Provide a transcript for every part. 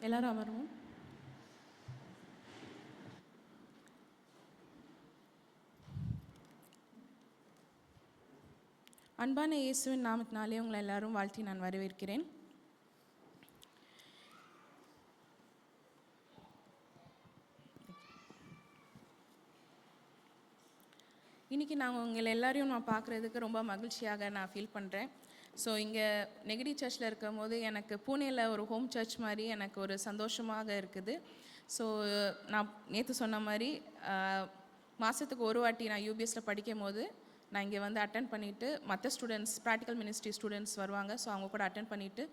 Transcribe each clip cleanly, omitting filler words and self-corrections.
எல்லாரும் அமருவோம். அன்பான இயேசுவின் நாமத்தினாலே உங்களை எல்லாரும் வாழ்த்தி நான் வரவேற்கிறேன். இன்றைக்கி உங்களை எல்லாரையும் நான் பார்க்குறதுக்கு ரொம்ப மகிழ்ச்சியாக நான் ஃபீல் பண்ணுறேன். ஸோ இங்கே நெகடி சர்ச்சில் இருக்கும் போது எனக்கு பூனேயில் ஒரு ஹோம் சர்ச் மாதிரி எனக்கு ஒரு சந்தோஷமாக இருக்குது. ஸோ நான் நேற்று சொன்ன மாதிரி மாதத்துக்கு ஒரு வாட்டி நான் யூபிஎஸில் படிக்கும் போது நான் இங்கே வந்து அட்டன் பண்ணிவிட்டு மற்ற ஸ்டூடெண்ட்ஸ் ப்ராக்டிக்கல் மினிஸ்ட்ரி ஸ்டூடெண்ட்ஸ் வருவாங்க. ஸோ அவங்க கூட அட்டன் பண்ணிவிட்டு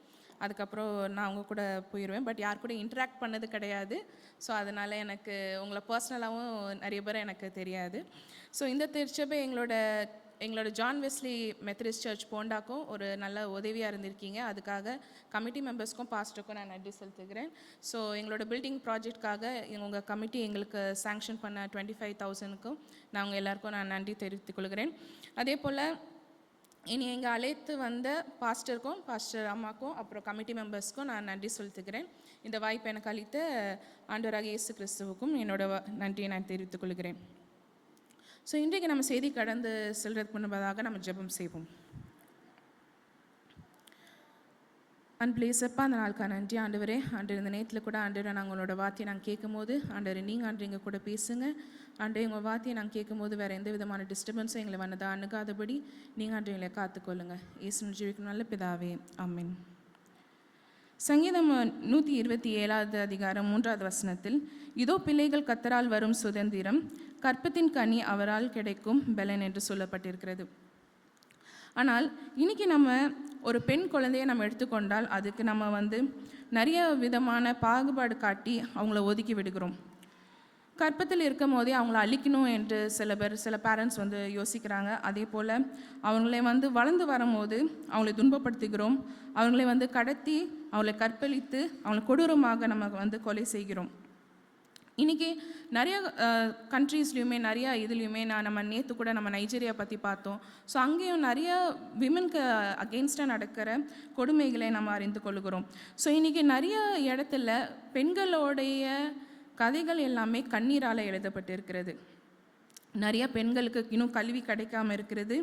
அதுக்கப்புறம் நான் அவங்க கூட போயிடுவேன். பட் யார் கூட இன்ட்ராக்ட் பண்ணது கிடையாது. ஸோ அதனால் எனக்கு உங்களை பர்சனலாகவும் நிறைய பேர் எனக்கு தெரியாது. ஸோ இந்த திருச்சபை எங்களோட ஜான் வெஸ்லி மெத்தடிஸ்ட் சர்ச் போண்டாக்கும் ஒரு நல்ல உதவியாக இருந்திருக்கீங்க. அதுக்காக கமிட்டி மெம்பர்ஸ்க்கும் பாஸ்டருக்கும் நான் நன்றி செலுத்துகிறேன். ஸோ எங்களோட பில்டிங் ப்ராஜெக்ட்காக உங்கள் கமிட்டி எங்களுக்கு சாங்ஷன் பண்ண 25,000க்கும் நான் உங்கள் எல்லாருக்கும் நான் நன்றி தெரிவித்துக் கொள்கிறேன். அதே போல் இனி எங்கள் அழைத்து வந்த பாஸ்டருக்கும் பாஸ்டர் அம்மாக்கும் அப்புறம் கமிட்டி மெம்பர்ஸ்க்கும் நான் நன்றி செலுத்துகிறேன். இந்த வாய்ப்பை எனக்கு அளித்த ஆண்டவராகிய இயேசு கிறிஸ்துவுக்கும் என்னோட நன்றியை நான் தெரிவித்துக் கொள்கிறேன். ஸோ இன்றைக்கு நம்ம செய்தி கடந்து செல்றதுக்கு முன்பதாக நம்ம ஜெபம் செய்வோம். அன்புலேசப்பா, அந்த நாளுக்காக நன்றி ஆண்டவரே. ஆண்டவர் இந்த நேரத்தில் கூட ஆண்டவரை நாங்கள் உங்களோட வார்த்தையை நாங்கள் கேட்கும் போது ஆண்டவர் நீங்கள் ஆண்டு எங்கள் கூட பேசுங்க. ஆண்டவர் உங்கள் வார்த்தையை நாங்கள் கேட்கும் போது வேறு எந்த விதமான டிஸ்டர்பன்ஸும் எங்களை வந்ததை அணுகாதபடி நீங்கள் ஆண்டு எங்களை காத்துக்கொள்ளுங்க. இயேசுவின் ஜீவிக்கும் நல்ல பிதாவே, ஆமென். சங்கீதம் 127 அதிகாரம் 3வது வசனத்தில், இதோ பிள்ளைகள் கர்த்தரால் வரும் சுதந்திரம், கற்பத்தின் கனி அவரால் கிடைக்கும் பலன் என்று சொல்லப்பட்டிருக்கிறது. ஆனால் இன்றைக்கி நம்ம ஒரு பெண் குழந்தையை நம்ம எடுத்துக்கொண்டால் அதுக்கு நம்ம நிறைய விதமான பாகுபாடு காட்டி அவங்கள ஒதுக்கி விடுகிறோம். கற்பத்தில் இருக்கும் போதே அவங்கள அழிக்கணும் என்று சில பேரண்ட்ஸ் யோசிக்கிறாங்க. அதே போல் அவங்களே வளர்ந்து வரும்போது அவங்களை துன்பப்படுத்துகிறோம். அவங்களே கடத்தி அவங்களை கற்பழித்து அவங்களை கொடூரமாக நம்ம கொலை செய்கிறோம். இன்றைக்கி நிறைய கண்ட்ரீஸ்லையுமே நிறையா இதுலேயுமே நம்ம நேற்று கூட நம்ம நைஜீரியா பற்றி பார்த்தோம். ஸோ அங்கேயும் நிறைய விமனுக்கு அகெயின்ஸ்டாக நடக்கிற கொடுமைகளை நம்ம அறிந்து கொள்கிறோம். ஸோ இன்றைக்கி நிறைய இடத்துல பெண்களுடைய கதைகள் எல்லாமே கண்ணீரால் எழுதப்பட்டிருக்கிறது. நிறைய பெண்களுக்கு இன்னும் கல்வி கிடைக்காமல் இருக்கிறது.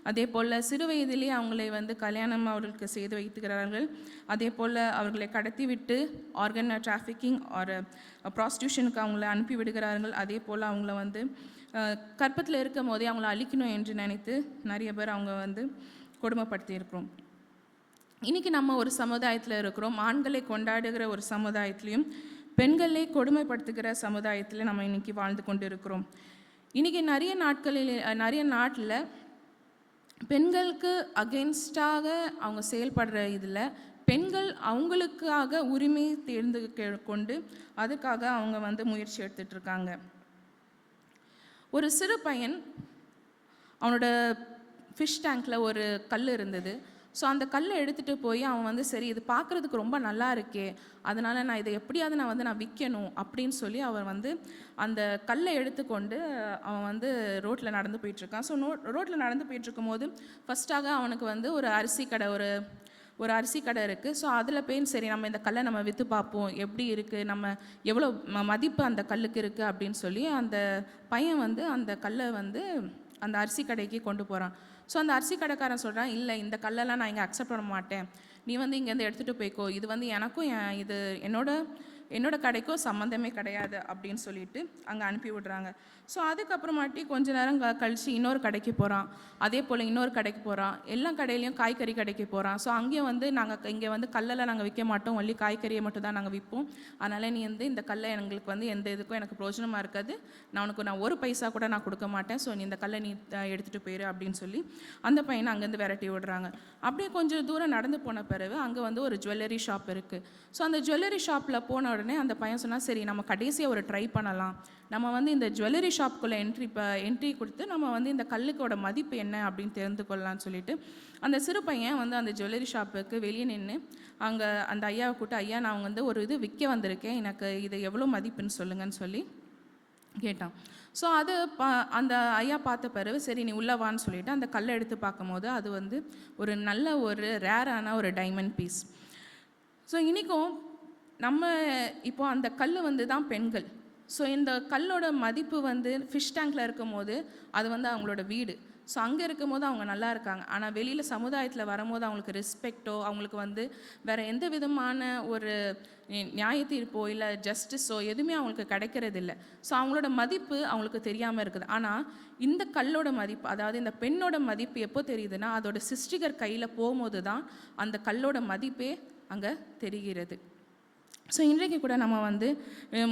அதே போல் சிறு வயதிலே அவங்களை கல்யாணம் அவர்களுக்கு செய்து வைத்துக்கிறார்கள். அதே போல் அவர்களை கடத்தி விட்டு ஆர்கன் டிராஃபிக்கிங் ஒரு ப்ராஸ்டியூஷனுக்கு அவங்கள அனுப்பி விடுகிறார்கள். அதே போல் அவங்கள கற்பத்தில் இருக்கும் போதே அவங்கள அழிக்கணும் என்று நினைத்து நிறைய பேர் அவங்க கொடுமைப்படுத்தி இருக்கிறோம். இன்றைக்கி நம்ம ஒரு சமுதாயத்தில் இருக்கிறோம். ஆண்களை கொண்டாடுகிற ஒரு சமுதாயத்திலையும் பெண்களை கொடுமைப்படுத்துகிற சமுதாயத்தில் நம்ம இன்றைக்கி வாழ்ந்து கொண்டு இருக்கிறோம். இன்றைக்கி நிறைய நாட்டில் பெண்களுக்கு அகெயின்ஸ்டாக அவங்க செயல்படுற இதில் பெண்கள் அவங்களுக்காக உரிமை தேர்ந்து கொண்டு அதுக்காக அவங்க முயற்சி எடுத்துகிட்ருக்காங்க. ஒரு சிறு பையன் அவனோட ஃபிஷ் டேங்க்கில் ஒரு கல் இருந்தது. ஸோ அந்த கல்லை எடுத்துகிட்டு போய் அவன் சரி இது பார்க்குறதுக்கு ரொம்ப நல்லா இருக்கே, அதனால் நான் இதை எப்படியாவது நான் விற்கணும் அப்படின்னு சொல்லி அவர் அந்த கல்லை எடுத்துக்கொண்டு அவன் ரோட்டில் நடந்து போயிட்டுருக்கான். ஸோ ரோட்டில் நடந்து போயிட்டுருக்கும் போது ஃபஸ்ட்டாக அவனுக்கு ஒரு அரிசி கடை ஒரு அரிசி கடை இருக்குது. ஸோ அதில் போய் சரி நம்ம இந்த கல்லை நம்ம விற்று பார்ப்போம், எப்படி இருக்குது, நம்ம எவ்வளோ மதிப்பு அந்த கல்லுக்கு இருக்குது அப்படின்னு சொல்லி அந்த பையன் அந்த கல்லை அந்த அரிசி கடைக்கு கொண்டு போகிறான். ஸோ அந்த அரிசி கடைக்காரன் சொல்கிறான், இல்லை இந்த கல்லெல்லாம் நான் இங்கே அக்செப்ட் பண்ண மாட்டேன், நீ இங்கேருந்து எடுத்துகிட்டு போய்க்கோ, இது எனக்கும் இது என்னோட கடைக்கும் சம்மந்தமே கிடையாது அப்படின்னு சொல்லிட்டு அங்கே அனுப்பி விடுறாங்க. ஸோ அதுக்கப்புறமாட்டி கொஞ்ச நேரம் கழித்து இன்னொரு கடைக்கு போகிறான். அதே போல் இன்னொரு கடைக்கு போகிறான். எல்லா கடையிலையும் காய்கறி கடைக்கு போகிறான். ஸோ அங்கேயும் நாங்கள் இங்கே கல்லெல்லாம் நாங்கள் விற்க மாட்டோம், ஒன்லி காய்கறியை மட்டும் தான் நாங்கள் விற்போம், அதனால் நீ இந்த கல்லை எங்களுக்கு எந்த இதுக்கும் எனக்கு பிரயோஜனமாக இருக்காது, நான் ஒரு பைசா கூட நான் கொடுக்க மாட்டேன், ஸோ நீ இந்த கல்லை நீ எடுத்துகிட்டு போயிரு அப்படின்னு சொல்லி அந்த பையனை அங்கேருந்து விரட்டி விடுறாங்க. அப்படியே கொஞ்சம் தூரம் நடந்து போன பிறகு அங்கே ஒரு ஜுவல்லரி ஷாப் இருக்குது. ஸோ அந்த ஜுவல்லரி ஷாப்பில் போன உடனே அந்த பையன் சொன்னால், சரி நம்ம கடைசியாக ஒரு ட்ரை பண்ணலாம், நம்ம இந்த ஜுவல்லரி ஷாப்புக்குள்ளே என்ட்ரி கொடுத்து நம்ம இந்த கல்லுக்கோட மதிப்பு என்ன அப்படின்னு தெரிந்து கொள்ளலாம்னு சொல்லிட்டு அந்த சிறு பையன் அந்த ஜுவல்லரி ஷாப்புக்கு வெளியே நின்று அங்கே அந்த ஐயாவை கூப்பிட்டு, ஐயா நான் ஒரு இது விற்க வந்திருக்கேன், எனக்கு இது எவ்வளோ மதிப்புன்னு சொல்லுங்கன்னு சொல்லி கேட்டான். ஸோ அது அந்த ஐயா பார்த்த பிறகு சரி நீ உள்ளவான்னு சொல்லிவிட்டு அந்த கல்லை எடுத்து பார்க்கும்போது அது ஒரு நல்ல ஒரு ரேரான ஒரு டைமண்ட் பீஸ். ஸோ இன்றைக்கும் நம்ம இப்போ அந்த கல் வந்து தான் பெண்கள். ஸோ இந்த கல்லோட மதிப்பு வந்து ஃபிஷ் டேங்க்கில் இருக்கும்போது அது வந்து அவங்களோட வீடு. ஸோ அங்கே இருக்கும்போது அவங்க நல்லா இருக்காங்க. ஆனால் வெளியில் சமுதாயத்தில் வரும்போது அவங்களுக்கு ரெஸ்பெக்டோ, அவங்களுக்கு வந்து வேறு எந்த விதமான ஒரு நியாய தீர்ப்போ இல்லை ஜஸ்டிஸோ எதுவுமே அவங்களுக்கு கிடைக்கிறது இல்லை. ஸோ அவங்களோட மதிப்பு அவங்களுக்கு தெரியாமல் இருக்குது. ஆனால் இந்த கல்லோட மதிப்பு, அதாவது இந்த பெண்ணோட மதிப்பு எப்போ தெரியுதுன்னா, அதோட சிருஷ்டிகர் கையில் போகும்போது தான் அந்த கல்லோட மதிப்பே அங்கே தெரிகிறது. ஸோ இன்றைக்கு கூட நம்ம வந்து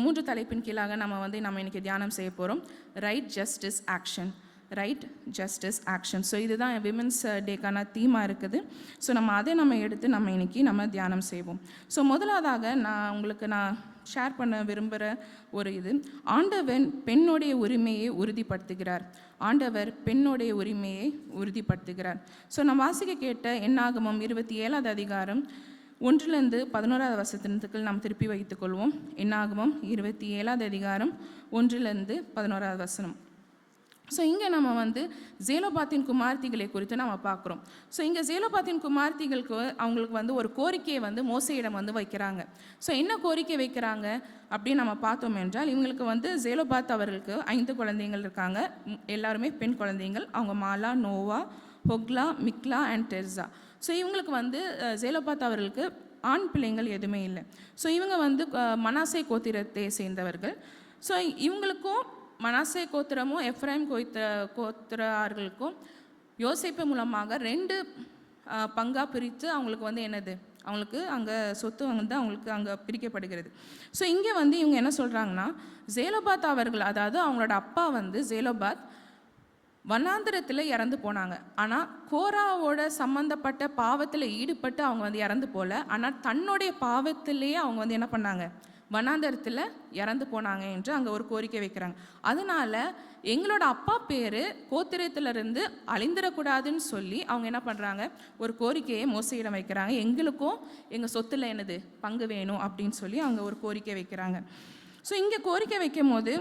3 தலைப்பின் கீழாக நம்ம இன்றைக்கி தியானம் செய்ய போகிறோம். Right, justice, action. Right, justice, action. So இதுதான் விமென்ஸ் டேக்கான தீமாக இருக்குது. ஸோ அதை எடுத்து இன்றைக்கி தியானம் செய்வோம். ஸோ முதலாவதாக நான் ஷேர் பண்ண விரும்புகிற ஒரு இது, ஆண்டவர் பெண்ணுடைய உரிமையை உறுதிப்படுத்துகிறார். ஆண்டவர் பெண்ணுடைய உரிமையை உறுதிப்படுத்துகிறார். ஸோ நம்ம வாசிக்க கேட்ட என்னாகமம் 27வது அதிகாரம் 1-11 வசனத்துக்கு நாம் திருப்பி வைத்துக்கொள்வோம். என்னாகமம் 27வது அதிகாரம் 1-11 வசனம். ஸோ இங்கே நம்ம வந்து ஜேலோபாத்தின் குமார்த்திகளை குறித்து நம்ம பார்க்குறோம். ஸோ இங்கே ஜேலோபாத்தின் குமார்த்திகளுக்கு அவங்களுக்கு வந்து ஒரு கோரிக்கையை வந்து மோசேயிடம் வந்து வைக்கிறாங்க. ஸோ என்ன கோரிக்கை வைக்கிறாங்க அப்படின்னு நம்ம பார்த்தோம் என்றால், இவங்களுக்கு வந்து ஜேலோபாத் அவர்களுக்கு 5 குழந்தைகள் இருக்காங்க. எல்லாருமே பெண் குழந்தைகள். அவங்க மாலா, நோவா, ஹொக்லா, மிக்லா அண்ட் டெர்சா. ஸோ இவங்களுக்கு வந்து ஜேலோபாத் அவர்களுக்கு ஆண் பிள்ளைங்கள் எதுவுமே இல்லை. ஸோ இவங்க வந்து மனாசே கோத்திரத்தை சேர்ந்தவர்கள். ஸோ இவங்களுக்கும் மனாசே கோத்திரமும் எஃப்ரைம் கோத்திரார்களுக்கும் யோசேப்பு மூலமாக 2 பங்காக பிரித்து அவங்களுக்கு வந்து அவங்களுக்கு அங்கே சொத்து வந்து அவங்களுக்கு அங்கே பிரிக்கப்படுகிறது. ஸோ இங்கே வந்து இவங்க என்ன சொல்கிறாங்கன்னா, ஜேலோபாத் அவர்கள், அதாவது அவங்களோட அப்பா வந்து ஜேலோபாத் வனாந்திரத்தில் இறந்து போனாங்க. ஆனால் கோராவோட சம்மந்தப்பட்ட பாவத்தில் ஈடுபட்டு அவங்க வந்து இறந்து போகல. ஆனால் தன்னுடைய பாவத்திலேயே அவங்க வந்து என்ன பண்ணாங்க, வனாந்தரத்தில் இறந்து போனாங்க என்று அங்கே ஒரு கோரிக்கை வைக்கிறாங்க. அதனால் எங்களோட அப்பா பேர் கோத்திரத்திலிருந்து அழிந்துடக்கூடாதுன்னு சொல்லி அவங்க என்ன பண்ணுறாங்க, ஒரு கோரிக்கையை மோசையிடம் வைக்கிறாங்க. எங்களுக்கும் எங்கள் சொத்தில் பங்கு வேணும் அப்படின்னு சொல்லி அவங்க ஒரு கோரிக்கை வைக்கிறாங்க. ஸோ இங்கே கோரிக்கை வைக்கும் போது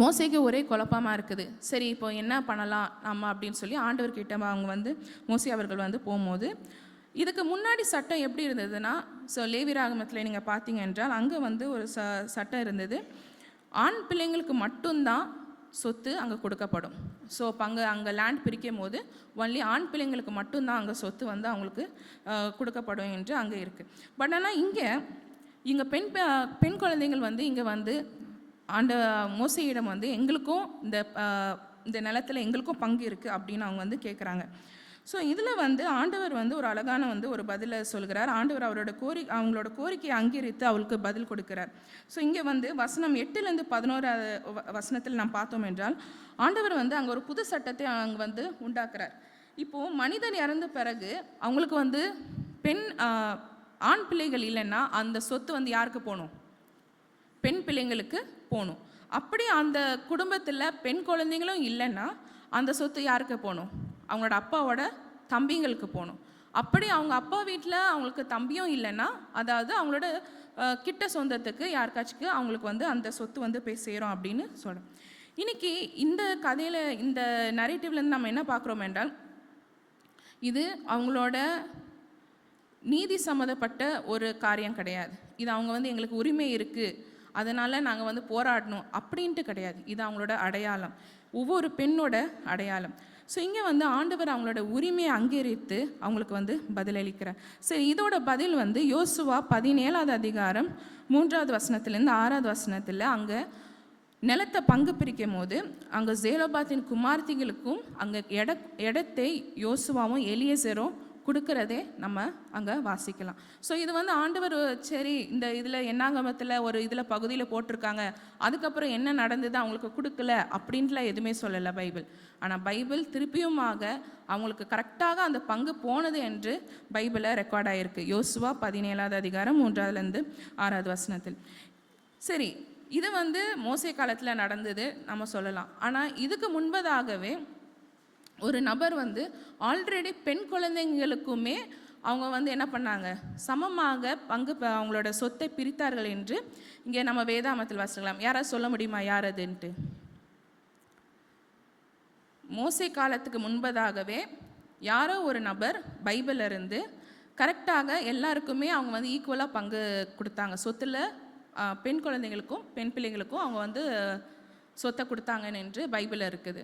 மோசேக்கு ஒரே குழப்பமாக இருக்குது. சரி, இப்போ என்ன பண்ணலாம் நம்ம அப்படின்னு சொல்லி ஆண்டவர்கிட்ட அவங்க வந்து மோசே அவர்கள் வந்து போகும்போது, இதுக்கு முன்னாடி சட்டம் எப்படி இருந்ததுன்னா, ஸோ லேவியராகமத்தில் நீங்கள் பார்த்தீங்க என்றால் அங்கே வந்து ஒரு சட்டம் இருந்தது. ஆண் பிள்ளைங்களுக்கு மட்டும்தான் சொத்து அங்கே கொடுக்கப்படும். ஸோ அங்கே லேண்ட் பிரிக்கும் போது ஒன்லி ஆண் பிள்ளைங்களுக்கு மட்டும்தான் அங்கே சொத்து வந்து அவங்களுக்கு கொடுக்கப்படும் என்று அங்கே இருக்குது. பட் ஆனால் இங்கே பெண் குழந்தைகள் வந்து இங்கே வந்து மோசையிடம் வந்து எங்களுக்கும் இந்த நிலத்தில் எங்களுக்கும் பங்கு இருக்குது அப்படின்னு அவங்க வந்து கேட்குறாங்க. ஸோ இதில் வந்து ஆண்டவர் வந்து ஒரு அழகான வந்து ஒரு பதிலை சொல்கிறார். ஆண்டவர் அவங்களோட கோரிக்கையை அங்கீகரித்து அவளுக்கு பதில் கொடுக்கிறார். ஸோ இங்கே வந்து வசனம் 8-11 வசனத்தில் நாம் பார்த்தோம் என்றால், ஆண்டவர் வந்து அங்கே ஒரு புது சட்டத்தை அங்கே வந்து உண்டாக்குறார். இப்போது மனிதன் இறந்த பிறகு அவங்களுக்கு வந்து ஆண் பிள்ளைகள் இல்லைன்னா அந்த சொத்து வந்து யாருக்கு போகணும், பெண் பிள்ளைங்களுக்கு போகணும். அப்படி அந்த குடும்பத்தில் பெண் குழந்தைங்களும் இல்லைன்னா அந்த சொத்து யாருக்கு போகணும், அவங்களோட அப்பாவோட தம்பிங்களுக்கு போகணும். அப்படி அவங்க அப்பா வீட்டில் அவங்களுக்கு தம்பியும் இல்லைன்னா, அதாவது அவங்களோட கிட்ட சொந்தத்துக்கு யாருக்காச்சுக்கு அவங்களுக்கு வந்து அந்த சொத்து வந்து போய் சேரும் அப்படின்னு சொல்கிறோம். இன்றைக்கி இந்த கதையில், இந்த நரேட்டிவ்லேருந்து நம்ம என்ன பார்க்குறோம் என்றால், இது அவங்களோட நீதி சம்மந்தப்பட்ட ஒரு காரியம் கிடையாது. இது அவங்க வந்து எங்களுக்கு உரிமை இருக்குது, அதனால் நாங்கள் வந்து போராடணும் அப்படின்ட்டு கிடையாது. இது அவங்களோட அடையாளம், ஒவ்வொரு பெண்ணோட அடையாளம். ஸோ இங்கே வந்து ஆண்டவர் அவங்களோட உரிமையை அங்கீகரித்து அவங்களுக்கு வந்து பதிலளிக்கிறார். சரி, இதோட பதில் வந்து யோசுவா 17வது அதிகாரம் 3வது வசனத்துலேருந்து 6வது வசனத்தில் அங்கே நிலத்தை பங்கு பிரிக்கும் போது அங்கே ஜேலோபாத்தின் குமார்த்திகளுக்கும் அங்கே இடத்தை யோசுவாவும் எலியேசரும் கொடுக்கறதே நம்ம அங்கே வாசிக்கலாம். ஸோ இது வந்து ஆண்டவர் சரி இந்த இதில் என்னாகமத்தில் ஒரு இதில் பகுதியில் போட்டிருக்காங்க, அதுக்கப்புறம் என்ன நடந்தது அவங்களுக்கு கொடுக்கல அப்படின்ட்டுலாம் எதுவுமே சொல்லலை பைபிள். ஆனால் பைபிள் திருப்பியுமாக அவங்களுக்கு கரெக்டாக அந்த பங்கு போனது என்று பைபிளில் ரெக்கார்ட் ஆகிருக்கு. யோசுவா 17வது அதிகாரம் 3-6வது வசனத்தில். சரி, இது வந்து மோசே காலத்தில் நடந்தது நம்ம சொல்லலாம். ஆனால் இதுக்கு முன்பதாகவே ஒரு நபர் வந்து ஆல்ரெடி பெண் குழந்தைங்களுக்குமே அவங்க வந்து என்ன பண்ணாங்க, சமமாக அவங்களோட சொத்தை பிரித்தார்கள் என்று இங்கே நம்ம வேதாமத்தில் வாசிக்கலாம். யாராவது சொல்ல முடியுமா யார் அதுன்ட்டு? மோசே காலத்துக்கு முன்பதாகவே யாரோ ஒரு நபர் பைபிளில் இருந்து கரெக்டாக எல்லாருக்குமே அவங்க வந்து ஈக்குவலாக பங்கு கொடுத்தாங்க. சொத்தில் பெண் குழந்தைங்களுக்கும் பெண் பிள்ளைங்களுக்கும் அவங்க வந்து சொத்தை கொடுத்தாங்கன்னு என்று பைபிளில் இருக்குது.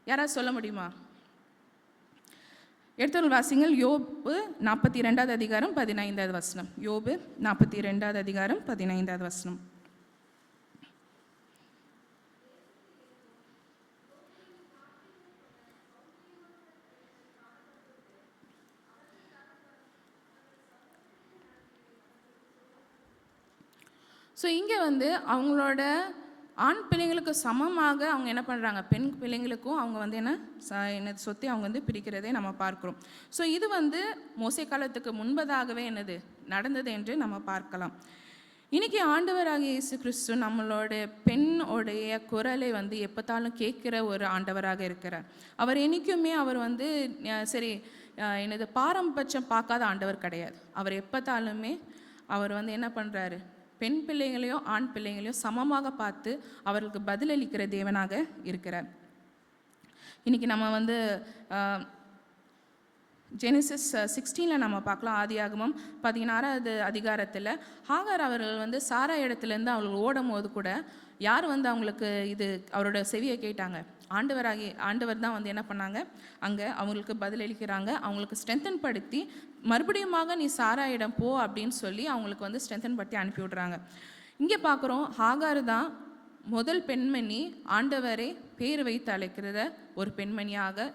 யாராவது சொல்ல முடியுமா? எடுத்தவர்கள் வாசிங்கள். யோபு 42வது அதிகாரம் 15வது வசனம். யோபு 42வது அதிகாரம் 15வது வசனம். ஸோ இங்கே வந்து அவங்களோட ஆண் பிள்ளைங்களுக்கு சமமாக அவங்க என்ன பண்ணுறாங்க, பெண் பிள்ளைங்களுக்கும் அவங்க வந்து என்ன சொத்தை அவங்க வந்து பிரிக்கிறதே நம்ம பார்க்குறோம். ஸோ இது வந்து மோசே காலத்துக்கு முன்பதாகவே என்னது நடந்தது என்று நம்ம பார்க்கலாம். இன்றைக்கி ஆண்டவராகிய இயேசு கிறிஸ்து நம்மளோட பெண்ணோடைய குரலை வந்து எப்போத்தாலும் கேட்குற ஒரு ஆண்டவராக இருக்கிறார். அவர் என்றைக்குமே அவர் வந்து சரி என்னது பாரம்பட்சம் பார்க்காத ஆண்டவர் கிடையாது. அவர் எப்போத்தாலுமே அவர் வந்து என்ன பண்ணுறாரு, பெண் பிள்ளைகளையும் ஆண் பிள்ளைகளையும் சமமாக பார்த்து அவர்களுக்கு பதிலளிக்கிற தேவனாக இருக்கிறார். இன்றைக்கி நம்ம வந்து ஜெனிசிஸ் 16 நம்ம பார்க்கலாம். ஆதியாகமம் 16வது அதிகாரத்தில் ஹாகார் அவர்கள் வந்து சாரா இடத்துலேருந்து அவர்கள் ஓடும் போது கூட யார் வந்து அவங்களுக்கு இது அவரோட செவியை கேட்டாங்க, ஆண்டவர் தான் வந்து என்ன பண்ணாங்க, அங்கே அவங்களுக்கு பதிலளிக்கிறாங்க. அவங்களுக்கு ஸ்ட்ரென்தன் படுத்தி மறுபடியுமாக நீ சாரா இடம் போ அப்படின்னு சொல்லி அவங்களுக்கு வந்து ஸ்ட்ரென்தன் படுத்தி அனுப்பி விட்றாங்க. இங்கே பார்க்குறோம், ஹாகார் தான் முதல் பெண்மணி ஆண்டவரை பேர் வைத்து அழைக்கிறத ஒரு பெண்மணியாக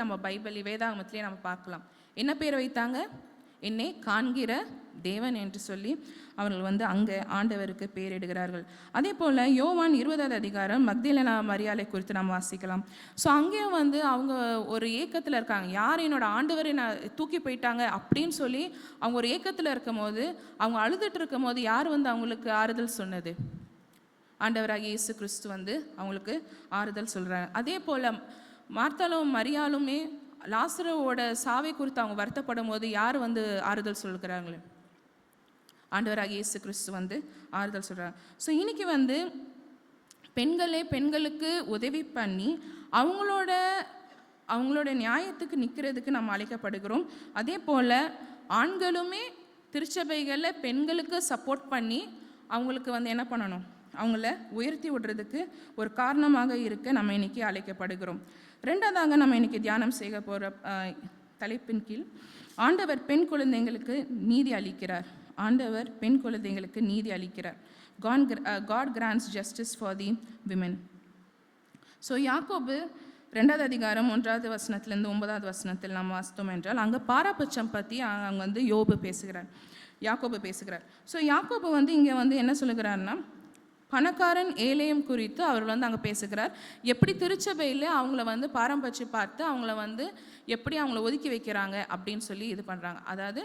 நம்ம பைபிள் வேதாகமத்திலே நம்ம பார்க்கலாம். என்ன பேர் வைத்தாங்க? என்னை காண்கிற தேவன் என்று சொல்லி அவர்கள் வந்து அங்கே ஆண்டவருக்கு பேரிடுகிறார்கள். அதே போல் யோவான் 20வது அதிகாரம் மக்தலேனா மரியாளை குறித்து நம்ம வாசிக்கலாம். ஸோ அங்கேயும் வந்து அவங்க ஒரு ஏக்கத்தில் இருக்காங்க, யார் என்னோட ஆண்டவரை நான் தூக்கி போயிட்டாங்க அப்படின்னு சொல்லி அவங்க ஒரு ஏக்கத்தில் இருக்கும் போது, அவங்க அழுதுட்டு இருக்கும் போது யார் வந்து அவங்களுக்கு ஆறுதல் சொன்னது? ஆண்டவராகிய இயேசு கிறிஸ்து வந்து அவங்களுக்கு ஆறுதல் சொல்கிறாங்க. அதே போல் மார்த்தாலும் மரியாளுமே லாசரோவோட சாவை குறித்து அவங்க வருத்தப்படும் போது யார் வந்து ஆறுதல் சொல்கிறாங்களே? ஆண்டவராகிய இயேசு கிறிஸ்து வந்து ஆறுதல் சொல்கிறாங்க. ஸோ இன்றைக்கி வந்து பெண்களுக்கு உதவி பண்ணி அவங்களோட நியாயத்துக்கு நிற்கிறதுக்கு நம்ம அழைக்கப்படுகிறோம். அதே போல் ஆண்களுமே திருச்சபைகளில் பெண்களுக்கு சப்போர்ட் பண்ணி அவங்களுக்கு வந்து என்ன பண்ணணும், அவங்கள உயர்த்தி விடுறதுக்கு ஒரு காரணமாக இருக்க நம்ம இன்றைக்கி அழைக்கப்படுகிறோம். ரெண்டாவதாக நம்ம இன்றைக்கி தியானம் செய்ய போகிற தலைப்பின் கீழ் ஆண்டவர் பெண் குழந்தைங்களுக்கு நீதி அளிக்கிறார். ஆண்டவர் பெண் குழந்தைங்களுக்கு நீதி அளிக்கிறார். God grants justice for the women. So யாக்கோபு 2வது அதிகாரம் 1வது வசனத்திலேருந்து 9வது வசனத்தில் நாம் வாசித்தோம் என்றால் அங்கே பாரபட்சம் பற்றி அங்கே வந்து யாக்கோபு பேசுகிறார். ஸோ யாக்கோபு வந்து இங்கே வந்து என்ன சொல்லுகிறாருன்னா, பணக்காரன் ஏழையும் குறித்து அவர் வந்து அங்கே பேசுகிறார். எப்படி திருச்சபையில் அவங்கள வந்து பாரம்பட்சம் பார்த்து அவங்கள வந்து எப்படி அவங்கள ஒதுக்கி வைக்கிறாங்க அப்படின்னு சொல்லி இது பண்ணுறாங்க. அதாவது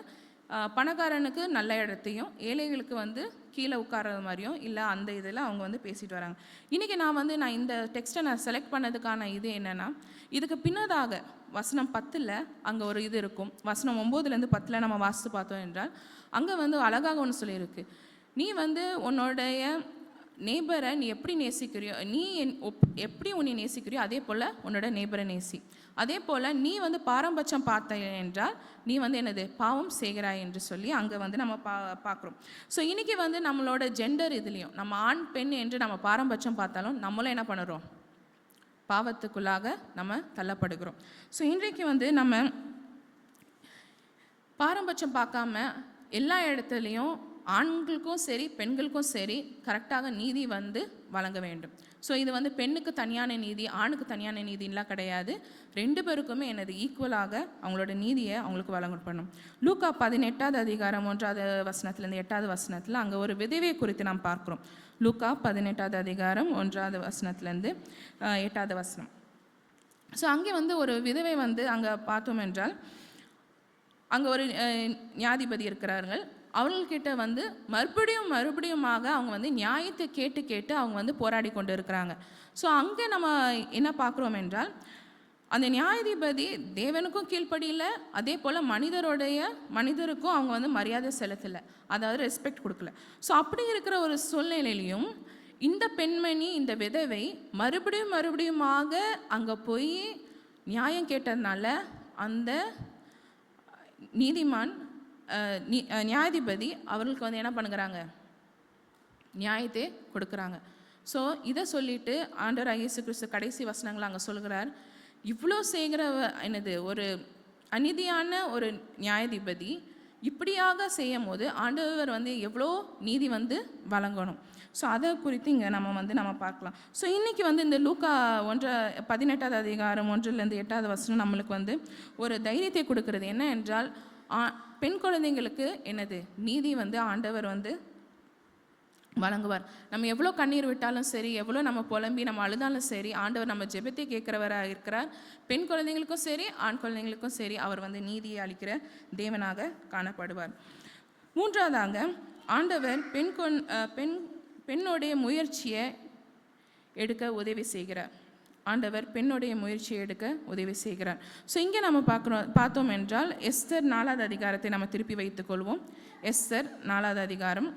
பணக்காரனுக்கு நல்ல இடத்தையும் ஏழைகளுக்கு வந்து கீழே உட்கார்றது மாதிரியும் இல்லை, அந்த இதில் அவங்க வந்து பேசிட்டு வராங்க. இன்றைக்கி நான் இந்த டெக்ஸ்ட்டை நான் செலக்ட் பண்ணதுக்கான இது என்னென்னா, இதுக்கு பின்னதாக வசனம் 10 அங்கே ஒரு இது இருக்கும். வசனம் 9லேருந்து 10 நம்ம வாசித்து பார்த்தோம் என்றால் அங்கே வந்து அழகாக ஒன்று சொல்லியிருக்கு. நீ வந்து உன்னுடைய நேபரை நீ எப்படி நேசிக்கிறியோ, நீ எப்படி உன்னை நேசிக்கிறியோ அதே போல் உன்னோட நேபரை நேசி. அதே போல் நீ வந்து பாரபட்சம் பார்த்த என்றால் நீ வந்து என்னது பாவம் செய்கிறாய் என்று சொல்லி அங்கே வந்து நம்ம பார்க்குறோம். ஸோ இன்றைக்கி வந்து நம்மளோட ஜெண்டர் இதுலேயும் நம்ம ஆண் பெண் என்று நம்ம பாரபட்சம் பார்த்தாலும் நம்மளும் என்ன பண்ணுறோம், பாவத்துக்குள்ளாக நம்ம தள்ளப்படுகிறோம். ஸோ இன்றைக்கு வந்து நம்ம பாரபட்சம் பார்க்காம எல்லா இடத்துலையும் ஆண்களுக்கும் சரி பெண்களுக்கும் சரி கரெக்டாக நீதி வந்து வழங்க வேண்டும். ஸோ இது வந்து பெண்ணுக்கு தனியான நீதி ஆணுக்கு தனியான நீதிலாம் கிடையாது. 2 பேருக்குமே என்னது ஈக்குவலாக அவங்களோட நீதியை அவங்களுக்கு வழங்கப்படணும். லூக்கா 18வது அதிகாரம் 1வது வசனத்துலேருந்து 8வது வசனத்தில் அங்கே ஒரு விதவை குறித்து நாம் பார்க்குறோம். லூக்கா 18வது அதிகாரம் 1வது வசனத்துலேருந்து 8வது வசனம். ஸோ அங்கே வந்து ஒரு விதவை வந்து அங்கே பார்த்தோம் என்றால் அங்கே ஒரு நியாயாதிபதி இருக்கிறார்கள். அவங்கக்கிட்ட வந்து மறுபடியுமாக அவங்க வந்து நியாயத்தை கேட்டு அவங்க வந்து போராடி கொண்டு இருக்கிறாங்க. ஸோ அங்கே நம்ம என்ன பார்க்குறோம் என்றால் அந்த நியாயாதிபதி தேவனுக்கும் கீழ்ப்படியில், அதே போல் மனிதருக்கும் அவங்க வந்து மரியாதை செலுத்தலை, அதாவது ரெஸ்பெக்ட் கொடுக்கல. ஸோ அப்படி இருக்கிற ஒரு சூழ்நிலையிலையும் இந்த பெண்மணி இந்த விதவை மறுபடியுமாக அங்கே போய் நியாயம் கேட்டதுனால அந்த நீதிமான் நியாயாதிபதி அவர்களுக்கு வந்து என்ன பண்ணுறாங்க, நியாயத்தை கொடுக்குறாங்க. ஸோ இதை சொல்லிட்டு ஆண்டவர் இயேசு கிறிஸ்து கடைசி வசனங்களை அங்கே சொல்கிறார், இவ்வளோ செய்கிற என்னது ஒரு அநீதியான ஒரு நியாயாதிபதி இப்படியாக செய்யும் போது ஆண்டவர் வந்து எவ்வளோ நீதி வந்து வழங்கணும். ஸோ அதை குறித்து இங்கே நம்ம பார்க்கலாம். ஸோ இன்றைக்கி வந்து இந்த லூக்கா 18வது அதிகாரம் 1-8 வசனம் நம்மளுக்கு வந்து ஒரு தைரியத்தை கொடுக்கறது. என்ன என்றால், பெண் குழந்தைங்களுக்கு என்னது நீதி வந்து ஆண்டவர் வந்து வழங்குவார். நம்ம எவ்வளோ கண்ணீர் விட்டாலும் சரி, எவ்வளோ நம்ம புலம்பி நம்ம அழுதாலும் சரி, ஆண்டவர் நம்ம ஜெபத்தை கேட்குறவராக இருக்கிறார். பெண் குழந்தைங்களுக்கும் சரி, ஆண் குழந்தைங்களுக்கும் சரி, அவர் வந்து நீதியை அளிக்கிற தேவனாக காணப்படுவார். மூன்றாவதாக, ஆண்டவர் பெண்ணுடைய முயற்சியை எடுக்க உதவி செய்கிறார். ஆண்டவர் பெண்ணுடைய முயற்சியை எடுக்க உதவி செய்கிறார். ஸோ இங்கே நம்ம பார்த்தோம் என்றால், எஸ்தர் 4வது அதிகாரத்தை நம்ம திருப்பி வைத்துக்கொள்வோம். எஸ்தர் 4வது அதிகாரம்.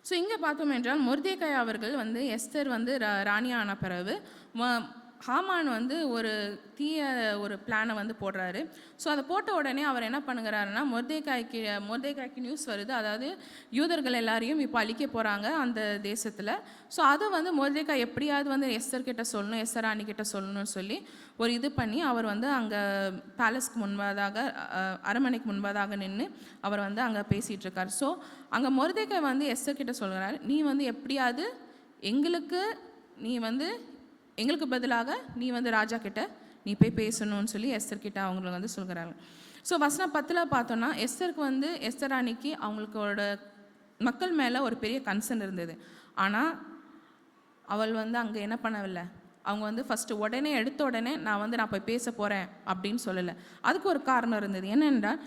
ஸோ இங்கே பார்த்தோம் என்றால், மொர்தெகாய் அவர்கள் வந்து எஸ்தர் வந்து ராணியான பிறகு ஹாமான் வந்து ஒரு தீய ஒரு பிளானை வந்து போடுறாரு. ஸோ அதை போட்ட உடனே அவர் என்ன பண்ணுகிறாருன்னா, மொர்தெகாய்க்கு நியூஸ் வருது, அதாவது யூதர்கள் எல்லாரையும் இப்போ அழிக்க போகிறாங்க அந்த தேசத்தில். ஸோ அதை வந்து மொர்தெகாய் எப்படியாவது வந்து எஸ்தர் கிட்ட சொல்லணும், எஸ்தர் ராணி கிட்ட சொல்லணும்னு சொல்லி ஒரு இது பண்ணி அவர் வந்து அங்கே பேலஸ்க்கு முன்பதாக, அரண்மனைக்கு முன்பதாக நின்று அவர் வந்து அங்கே பேசிகிட்டு இருக்கார். ஸோ அங்கே மொர்தெகாய் வந்து எஸ்தர் கிட்ட சொல்கிறார், நீ வந்து எப்படியாவது எங்களுக்கு பதிலாக நீ வந்து ராஜா கிட்ட நீ போய் பேசணும்னு சொல்லி எஸ்தர் கிட்ட அவங்களை வந்து சொல்கிறாங்க. ஸோ வசனம் 10 பார்த்தோன்னா, எஸ்தருக்கு வந்து எஸ்தர் ராணிக்கு அவங்களோட மக்கள் மேலே ஒரு பெரிய கன்சர்ன் இருந்தது. ஆனால் அவள் வந்து அங்கே என்ன பண்ணவில்லை, அவங்க வந்து ஃபஸ்ட்டு உடனே எடுத்த உடனே நான் போய் பேச போகிறேன் அப்படின்னு சொல்லலை. அதுக்கு ஒரு காரணம் இருந்தது. என்னென்றால்,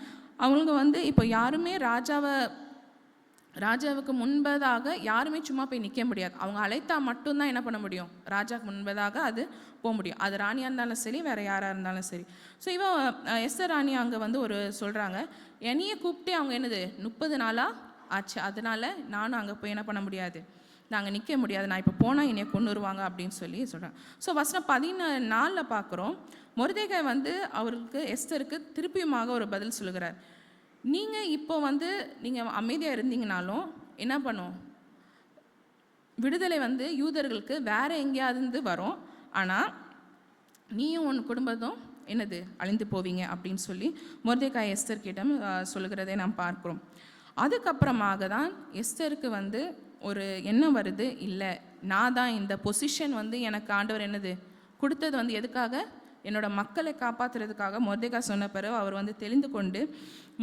அவங்களுக்கு வந்து இப்போ யாருமே ராஜாவுக்கு முன்பதாக யாருமே சும்மா போய் நிற்க முடியாது. அவங்க அழைத்தா மட்டும்தான் என்ன பண்ண முடியும், ராஜாவுக்கு முன்பதாக அது போக முடியும். அது ராணியாக இருந்தாலும் சரி, வேறு யாராக இருந்தாலும் சரி. ஸோ எஸ்தர் ராணி அங்கே வந்து ஒரு சொல்கிறாங்க, என்னையே கூப்பிட்டே அவங்க என்னது 30 நாளாக ஆச்சு, அதனால் நானும் அங்கே போய் என்ன பண்ண முடியாது, நாங்கள் நிற்க முடியாது, நான் இப்போ போனால் என்னையை கொண்டுருவாங்க அப்படின்னு சொல்லி சொல்கிறாங்க. ஸோ வசனம் 14 பார்க்குறோம், மொர்தெகாய் வந்து அவருக்கு எஸ்தருக்கு திருப்பியுமாக ஒரு பதில் சொல்கிறார். நீங்கள் இப்போ வந்து நீங்கள் அமைதியாக இருந்தீங்கனாலும் என்ன பண்ணும், விடுதலை வந்து யூதர்களுக்கு வேறு எங்கேயாவது வரும், ஆனால் நீயும் உன் குடும்பத்தும் என்னது அழிந்து போவீங்க அப்படின்னு சொல்லி மொர்தெகாய் எஸ்தர் கிட்ட சொல்லுகிறதை நாம் பார்க்குறோம். அதுக்கப்புறமாக தான் எஸ்தருக்கு வந்து ஒரு எண்ணம் வருது, இல்லை நான் தான் இந்த பொசிஷன் வந்து எனக்கு ஆண்டவர் என்னது கொடுத்தது வந்து எதுக்காக, என்னோடய மக்களை காப்பாற்றுறதுக்காக. மொர்தெகாய் சொன்ன பிறகு அவர் வந்து தெளிந்து கொண்டு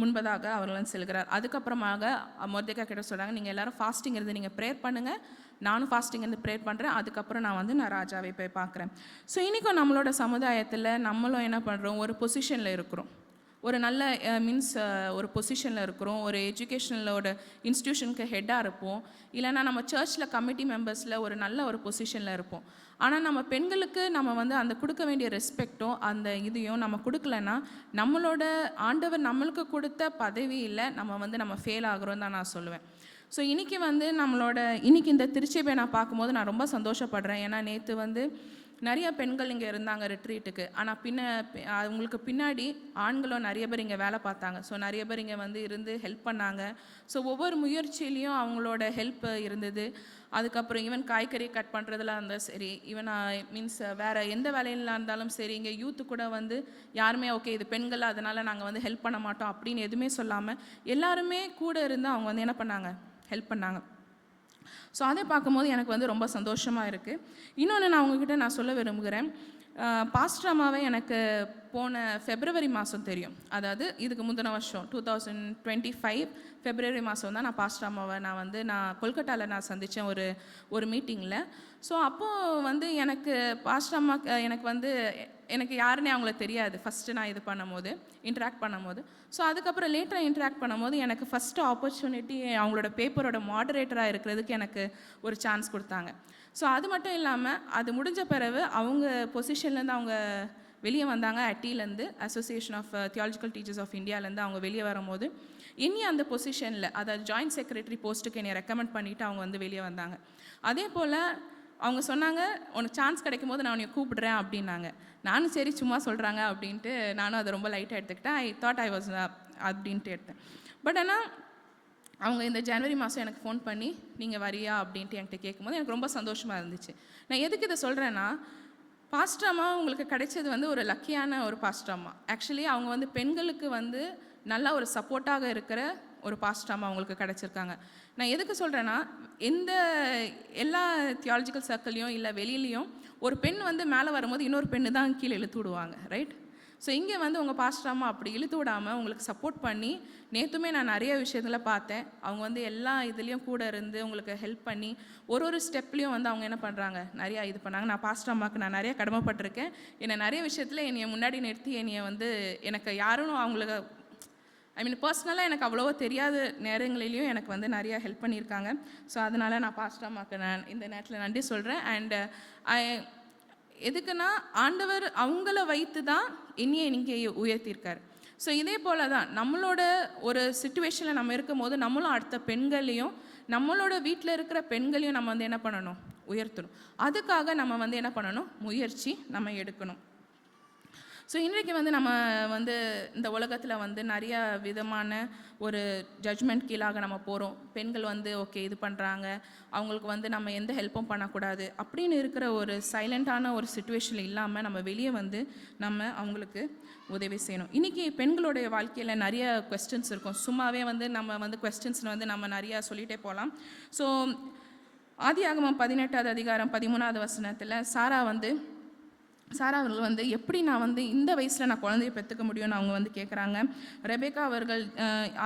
முன்பதாக அவர்களும் செல்கிறார். அதுக்கப்புறமாக மொர்தெகாய் கிட்ட சொல்கிறாங்க, நீங்கள் எல்லோரும் ஃபாஸ்டிங் இருந்து நீங்கள் ப்ரேயர் பண்ணுங்கள், நானும் ஃபாஸ்டிங் இருந்து ப்ரேயர் பண்ணுறேன், அதுக்கப்புறம் நான் ராஜாவை போய் பார்க்குறேன். ஸோ இன்றைக்கும் நம்மளோட சமுதாயத்தில் நம்மளும் என்ன பண்ணுறோம், ஒரு பொசிஷனில் இருக்கிறோம், ஒரு நல்ல ஒரு பொசிஷனில் இருக்கிறோம், ஒரு எஜுகேஷனலோட இன்ஸ்டியூஷனுக்கு ஹெட்டாக இருப்போம், இல்லைனா நம்ம சர்ச்சில் கமிட்டி மெம்பர்ஸில் ஒரு நல்ல ஒரு பொசிஷனில் இருப்போம். ஆனால் நம்ம பெண்களுக்கு நம்ம வந்து அந்த கொடுக்க வேண்டிய ரெஸ்பெக்டும் அந்த இதையும் நம்ம கொடுக்கலன்னா, நம்மளோட ஆண்டவர் நம்மளுக்கு கொடுத்த பதவியில் நம்ம ஃபெயில் ஆகிறோம் தான் நான் சொல்லுவேன். ஸோ இன்றைக்கி வந்து இன்றைக்கி இந்த திருச்சபையை நான் பார்க்கும்போது நான் ரொம்ப சந்தோஷப்படுறேன். ஏன்னா நேற்று வந்து நிறைய பெண்கள் இங்கே இருந்தாங்க ரிட்ரீட்டுக்கு, ஆனால் அவங்களுக்கு பின்னாடி ஆண்களும் நிறைய பேர் இங்கே வேலை பார்த்தாங்க. ஸோ நிறைய பேர் இங்கே வந்து இருந்து ஹெல்ப் பண்ணாங்க. ஸோ ஒவ்வொரு முயற்சியிலையும் அவங்களோட ஹெல்ப் இருந்தது. அதுக்கப்புறம் ஈவன் காய்கறி கட் பண்ணுறதுல இருந்தாலும் சரி, ஈவன் வேறு எந்த வேலையில இருந்தாலும் சரி, இங்கே யூத்து கூட வந்து யாருமே ஓகே இது பெண்கள் அதனால் நாங்கள் வந்து ஹெல்ப் பண்ண மாட்டோம் அப்படின்னு எதுவுமே சொல்லாமல் எல்லாருமே கூட இருந்து அவங்க வந்து என்ன பண்ணாங்க, ஹெல்ப் பண்ணாங்க. ஸோ அதை பார்க்கும்போது எனக்கு வந்து ரொம்ப சந்தோஷமாக இருக்குது. இன்னொன்று நான் உங்ககிட்ட சொல்ல விரும்புகிறேன், பாஸ்டர் அம்மாவை எனக்கு போன ஃபெப்ரவரி மாதம் தெரியும். அதாவது இதுக்கு முந்தின வருஷம் 2025 ஃபெப்ரவரி மாதம் தான் நான் பாஸ்டர் அம்மாவை நான் கொல்கட்டாவில் நான் சந்தித்தேன் ஒரு மீட்டிங்கில். ஸோ அப்போது வந்து எனக்கு பாஸ்டர் அம்மா எனக்கு யாருன்னே அவங்கள தெரியாது ஃபஸ்ட்டு நான் இது பண்ணும்போது இன்ட்ராக்ட் பண்ணும்போது. ஸோ அதுக்கப்புறம் லேட்டராக இன்ட்ராக்ட் பண்ணும்போது எனக்கு ஃபஸ்ட்டு ஆப்பர்ச்சுனிட்டி அவங்களோட பேப்பரோட மாடரேட்டராக இருக்கிறதுக்கு எனக்கு ஒரு சான்ஸ் கொடுத்தாங்க. ஸோ அது மட்டும் இல்லாமல் அது முடிஞ்ச பிறகு அவங்க பொசிஷன்லேருந்து அவங்க வெளியே வந்தாங்க. அட்டிலேருந்து association of theological teachers of இந்தியாவிலேருந்து அவங்க வெளியே வரும்போது இனி அந்த பொசிஷனில், அதாவது ஜாயின்ட் செக்ரட்டரி போஸ்ட்டுக்கு என்னை ரெக்கமெண்ட் பண்ணிவிட்டு அவங்க வந்து வெளியே வந்தாங்க. அதே போல் அவங்க சொன்னாங்க, உனக்கு சான்ஸ் கிடைக்கும் போது நான் உன்னை கூப்பிடுறேன் அப்படின்னாங்க. நானும் சரி சும்மா சொல்கிறாங்க அப்படின்ட்டு நானும் அதை ரொம்ப லைட்டாக எடுத்துக்கிட்டேன். ஐ தாட் ஐ வாஸ் அப்படின்ட்டு எடுத்தேன். பட் ஆனால் அவங்க இந்த ஜனவரி மாதம் எனக்கு ஃபோன் பண்ணி நீங்கள் வரியா அப்படின்ட்டு என்கிட்ட கேட்கும்போது எனக்கு ரொம்ப சந்தோஷமாக இருந்துச்சு. நான் எதுக்கு இதை சொல்கிறேன்னா, பாஸ்டர் அம்மா உங்களுக்கு கிடைச்சது வந்து ஒரு லக்கியான ஒரு பாஸ்டர் அம்மா. ஆக்சுவலி அவங்க வந்து பெண்களுக்கு வந்து நல்லா ஒரு சப்போர்ட்டாக இருக்கிற ஒரு பாஸ்டர் அம்மா அவங்களுக்கு கிடச்சிருக்காங்க. நான் எதுக்கு சொல்கிறேன்னா, எந்த எல்லா தியாலஜிக்கல் சர்க்கிள்லையும் இல்லை வெளியிலையும் ஒரு பெண் வந்து மேலே வரும்போது இன்னொரு பெண்ணு தான் கீழே இழுத்து விடுவாங்க, ரைட்? ஸோ இங்கே வந்து உங்கள் பாஸ்டர் அம்மா அப்படி இழுத்து விடாமல் உங்களுக்கு சப்போர்ட் பண்ணி, நேற்றுமே நான் நிறைய விஷயத்தில் பார்த்தேன், அவங்க வந்து எல்லா இதுலேயும் கூட இருந்து உங்களுக்கு ஹெல்ப் பண்ணி ஒரு ஸ்டெப்லேயும் வந்து அவங்க என்ன பண்ணுறாங்க, நிறையா இது பண்ணாங்க. நான் பாஸ்டர் அம்மாவுக்கு நான் நிறைய கடமைப்பட்டிருக்கேன். என்னை நிறைய விஷயத்தில் என்னைய முன்னாடி நிறுத்தி என்னைய வந்து எனக்கு யாரும் அவங்களுக்கு பர்சனலாக எனக்கு அவ்வளோவா தெரியாத நேரங்களிலையும் எனக்கு வந்து நிறையா ஹெல்ப் பண்ணியிருக்காங்க. ஸோ அதனால் நான் பாஸ்டர் அம்மாவுக்கு நான் இந்த நேரத்தில் நன்றி சொல்கிறேன். அண்டு எதுக்குன்னா, ஆண்டவர் அவங்கள வைத்து தான் என்னையை இங்கே உயர்த்தியிருக்கார். ஸோ இதே போல் தான் நம்மளோட ஒரு சிச்சுவேஷனில் நம்ம இருக்கும் போது நம்மளும் அடுத்த பெண்களையும் நம்மளோட வீட்டில் இருக்கிற பெண்களையும் நம்ம வந்து என்ன பண்ணணும், உயர்த்தணும். அதுக்காக நம்ம வந்து என்ன பண்ணணும், முயற்சி நம்ம எடுக்கணும். ஸோ இன்றைக்கு வந்து நம்ம வந்து இந்த உலகத்தில் வந்து நிறைய விதமான ஒரு ஜட்ஜ்மெண்ட் கீழாக நம்ம போகிறோம். பெண்கள் வந்து ஓகே இது பண்ணுறாங்க, அவங்களுக்கு வந்து நம்ம எந்த ஹெல்ப்பும் பண்ணக்கூடாது அப்படின்னு இருக்கிற ஒரு சைலண்ட்டான ஒரு சிச்சுவேஷனில் இல்லாமல் நம்ம வெளியே வந்து நம்ம அவங்களுக்கு உதவி செய்யணும். இன்றைக்கி பெண்களுடைய வாழ்க்கையில் நிறைய கொஸ்டின்ஸ் இருக்கும். சும்மாவே வந்து நம்ம வந்து கொஸ்டின்ஸில் வந்து நம்ம நிறையா சொல்லிகிட்டே போகலாம். ஸோ ஆதியாகமம் 18வது அதிகாரம் 13வது வசனத்தில் சாரா அவர்கள் வந்து எப்படி நான் வந்து இந்த வயசில் நான் குழந்தைய பெற்றுக்க முடியும்னு அவங்க வந்து கேட்குறாங்க. ரெபேக்கா அவர்கள்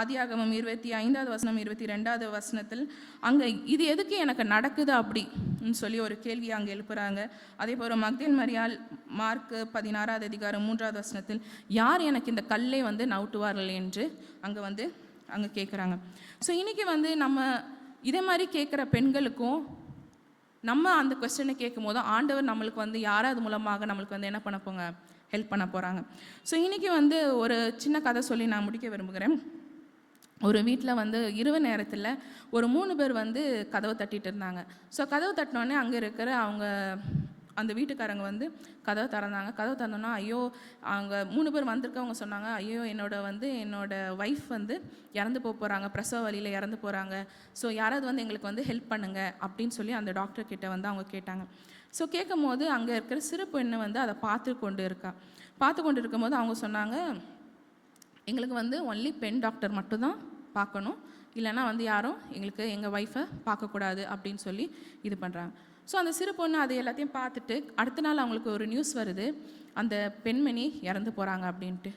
ஆதியாகமம் 25வது வசனம் 22வது வசனத்தில் அங்கே இது எதுக்கு எனக்கு நடக்குது அப்படின்னு சொல்லி ஒரு கேள்வியை அங்கே எழுப்புகிறாங்க. அதே போல் மக்தேல் மரியாள் மார்க் 16வது அதிகாரம் 3வது வசனத்தில் யார் எனக்கு இந்த கல்லை வந்து நவுட்டுவார்கள் என்று அங்கே கேட்குறாங்க. ஸோ இன்றைக்கி வந்து நம்ம இதே மாதிரி கேட்குற பெண்களுக்கும் நம்ம அந்த கொஸ்டினை கேட்கும் போது ஆண்டவர் நம்மளுக்கு வந்து யாராவது மூலமாக நம்மளுக்கு வந்து என்ன பண்ண போங்க, ஹெல்ப் பண்ண போகிறாங்க. ஸோ இன்றைக்கி வந்து ஒரு சின்ன கதை சொல்லி நான் முடிக்க விரும்புகிறேன். ஒரு வீட்டில் வந்து இரவு நேரத்தில் ஒரு 3 பேர் வந்து கதவை தட்டிகிட்டு இருந்தாங்க. ஸோ கதவை தட்டினோடனே அங்கே இருக்கிற அந்த வீட்டுக்காரங்க வந்து கதவை திறந்தாங்க. கதவை திறந்தோன்னா ஐயோ, அவங்க 3 பேர் வந்திருக்கவங்க சொன்னாங்க, ஐயோ என்னோட ஒய்ஃப் வந்து இறந்து போகிறாங்க, பிரசவ வழியில் இறந்து போகிறாங்க. ஸோ யாராவது வந்து எங்களுக்கு வந்து ஹெல்ப் பண்ணுங்கள் அப்படின்னு சொல்லி அந்த டாக்டர்கிட்ட வந்து அவங்க கேட்டாங்க. ஸோ கேட்கும் போது அங்கே இருக்கிற சிறு பெண்ணு வந்து அதை பார்த்து கொண்டு இருக்கும்போது அவங்க சொன்னாங்க, எங்களுக்கு வந்து ஒன்லி பெண் டாக்டர் மட்டும்தான் பார்க்கணும், இல்லைன்னா வந்து யாரும் எங்கள் ஒய்ஃபை பார்க்கக்கூடாது அப்படின்னு சொல்லி இது பண்ணுறாங்க. ஸோ அந்த சிறு பொண்ணு அதை எல்லாத்தையும் பார்த்துட்டு அடுத்த நாள் அவங்களுக்கு ஒரு நியூஸ் வருது, அந்த பெண்மணி இறந்து போகிறாங்க அப்படின்ட்டு.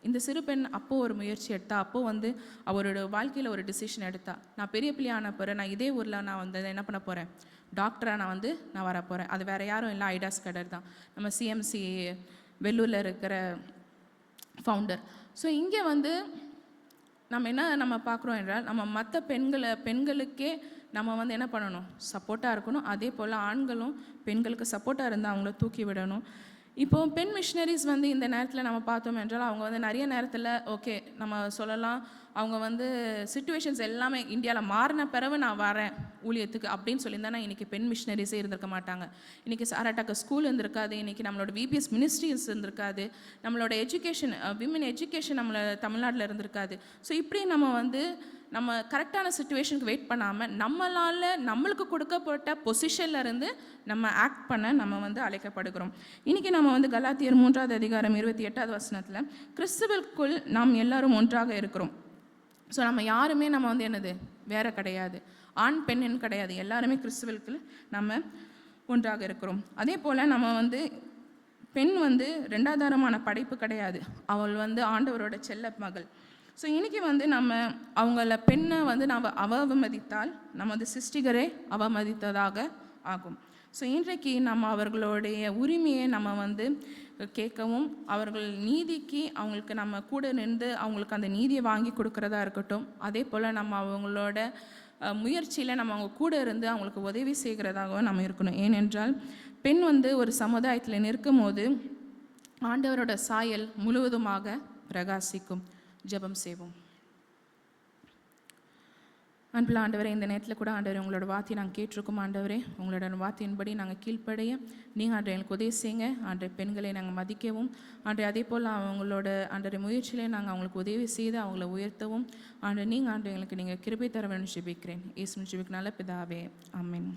இந்த சிறு பெண் அப்போது ஒரு முயற்சி எடுத்தா, அப்போது வந்து அவரோட வாழ்க்கையில் ஒரு டிசிஷன் எடுத்தா, நான் பெரிய பிள்ளையான போகிறேன், நான் இதே ஊரில் நான் வந்து என்ன பண்ண போகிறேன், டாக்டராக நான் வர போகிறேன். அது வேறு யாரும் இல்லை, ஐடாஸ் கடர் தான், நம்ம சிஎம்சி வெள்ளூரில் இருக்கிற ஃபவுண்டர். ஸோ இங்கே வந்து நம்ம பார்க்குறோம் என்றால், நம்ம மற்ற பெண்களுக்கே நம்ம வந்து என்ன பண்ணணும், சப்போர்ட்டாக இருக்கணும். அதே போல் ஆண்களும் பெண்களுக்கு சப்போர்ட்டாக இருந்தால் அவங்கள தூக்கி விடணும். இப்போது பெண் மிஷினரிஸ் வந்து இந்த நேரத்தில் நம்ம பார்த்தோம் என்றால், அவங்க வந்து நிறைய நேரத்தில் ஓகே நம்ம சொல்லலாம், அவங்க வந்து சிச்சுவேஷன்ஸ் எல்லாமே இந்தியாவில் மாறின பிறகு நான் வரேன் ஊழியத்துக்கு அப்படின்னு சொல்லியிருந்தா இன்றைக்கி பெண் மிஷினரிஸே இருந்திருக்க மாட்டாங்க. இன்றைக்கி சாராட்டாக்க ஸ்கூல் இருந்திருக்காது, இன்றைக்கி நம்மளோட விபிஎஸ் மினிஸ்ட்ரிஸ் இருந்திருக்காது, நம்மளோட எஜுகேஷன் விமன் எஜுகேஷன் நம்மளை தமிழ்நாட்டில் இருந்திருக்காது. ஸோ இப்படி நம்ம கரெக்டான சிச்சுவேஷனுக்கு வெயிட் பண்ணாமல் நம்மளுக்கு கொடுக்கப்பட்ட பொசிஷனில் இருந்து நம்ம ஆக்ட் பண்ண நம்ம வந்து அழைக்கப்படுகிறோம். இன்றைக்கி நம்ம வந்து கலாத்தியர் 3வது அதிகாரம் 28வது வசனத்தில் கிறிஸ்துவுக்குள் நாம் எல்லாரும் ஒன்றாக இருக்கிறோம். ஸோ நம்ம யாருமே நம்ம வந்து என்னது வேறு கிடையாது, ஆண் பெண்ணுன்னு கிடையாது, எல்லாருமே கிறிஸ்துவுக்குள் நம்ம ஒன்றாக இருக்கிறோம். அதே போல் நம்ம வந்து பெண் வந்து 2ஆதாரமான படைப்பு கிடையாது, அவள் வந்து ஆண்டவரோட செல்ல மகள். ஸோ இன்றைக்கி வந்து நம்ம அவங்கள பெண்ணை வந்து நம்ம அவமதித்தால் நமது சிருஷ்டிகரே அவமதித்ததாக ஆகும். ஸோ இன்றைக்கு நம்ம அவர்களுடைய உரிமையை நம்ம வந்து கேட்கவும், அவர்கள் நீதிக்கு அவங்களுக்கு நம்ம கூட நின்று அவங்களுக்கு அந்த நீதியை வாங்கி கொடுக்குறதா இருக்கட்டும், அதே போல் நம்ம அவங்களோட முயற்சியில் நம்ம அவங்க கூட இருந்து அவங்களுக்கு உதவி செய்கிறதாகவும் நம்ம இருக்கணும். ஏனென்றால் பெண் வந்து ஒரு சமுதாயத்தில் நிற்கும் போது ஆண்டவரோட சாயல் முழுவதுமாக பிரகாசிக்கும். ஜெபம் செய்வோம். அன்பில் ஆண்டவரே, இந்த நேரத்தில் கூட ஆண்டவரே உங்களோட வார்த்தையை நாங்கள் கேட்டிருக்கோம் ஆண்டவரே. உங்களோட வார்த்தையின்படி நாங்கள் கீழ்ப்படைய நீங்கள் ஆண்டவரே எங்களுக்கு உதவி செய்யுங்க. ஆண்டவரே பெண்களை நாங்கள் மதிக்கவும், ஆண்டவரே அதே போல் அவங்களோட ஆண்டவரே முயற்சியிலே நாங்கள் அவங்களுக்கு உதவி செய்து அவங்கள உயர்த்தவும் ஆண்டவரே நீங்கள் ஆண்டவரே எங்களுக்கு நீங்கள் கிருபை தர வேணும்னு ஜெபிக்கிறேன். இயேசுவின் ஜெபிக்க நல்ல பிதாவே, ஆமென்.